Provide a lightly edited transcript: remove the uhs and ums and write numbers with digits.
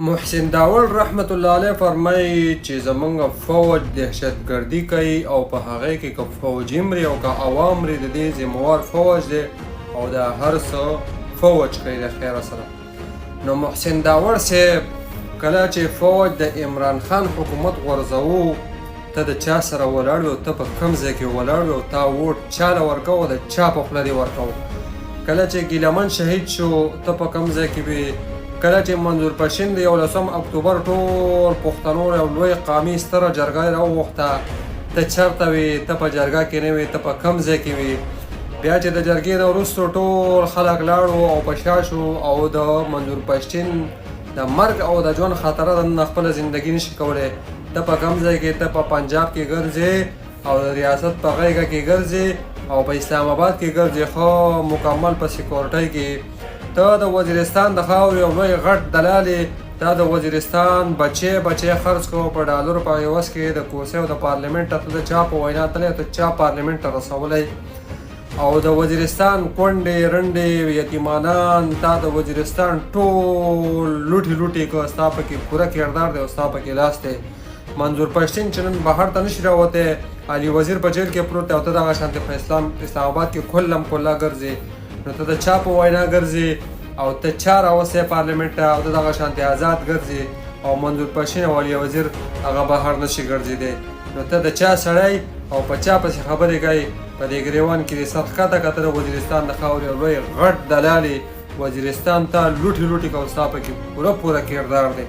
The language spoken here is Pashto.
محسن داور رحمت الله علیه فرمایي چې زمونږ فوج دهشتګردي کوي او په هغې کې که فوجي مري او که عوام مري د دې ذموار فوج دی او دا هر څه فوج کوي د خیره سره. نو محسن داور صاحب کله چې فوج د عمران خان حکومت غورځوو ته د چا سره ولاړ وي او ته په کوم ځای کې ولاړ وي او تا ووټ چا له ورکوو د چا په خوله دې ورکوو. کله چې ګیلمن شهید شو ته په کوم ځای کې وي. کله چې منظور پښتین د 11 اکتوبر ټول پښتنو یو لوی قامي ستره جرګه یې راوغوښته ته چېرته وې؟ ته په جرګه کې نه وې، ته په کوم ځای کې وې؟ بیا چې د جرګې نه وروستو ټول خلک لاړو او په شا شو او د منظور پښتین د مرګ او د ژوند خاطره د خپله زندګي نشي کولی. ته په کوم ځای کې؟ ته په پنجاب کې ګرځې او د ریاست په غېږه کې ګرځې او په اسلام آباد کې ګرځې، خو مکمل په سیکورټۍ کې. ته د وزیرستان د خاورې یو لوی غټ دلال یې. تا د وزیرستان بچی خرڅ کوه په ډالرو په عوض کې د کوڅې او د پارلیمنټ ته د چا په وینا تللی ته چا پارلیمنټ ته رسولی او د وزیرستان کونډې رنډې یتیمانان تا د وزیرستان ټول لوټې که ستا پکې پوره کردار دی او ستا پکې لاس دی. منظور پښتین چې نن بهر ته نشي راوتی، علي وزیر په جیل کې پروت دی او ته دغه شانتې په اسلام آباد کې کلم کلا ګرځې. نو ته د چا په وینا ګرځې او ته چا راوستی پارلیمنټ ته او ته دغه شانتې آزاد ګرځې او منظور پښتین او علي وزیر هغه بهر نشي ګرځېدی. نو ته د چا سړی او په چا پسې خبرې کوې؟ په دې ګریوان کې دې سر ښکته که ته د وزیرستان د خاورې یو لوی غټ دلال یې. وزیرستان ته لوټې کوه، ستا پکې پوره کردار دی.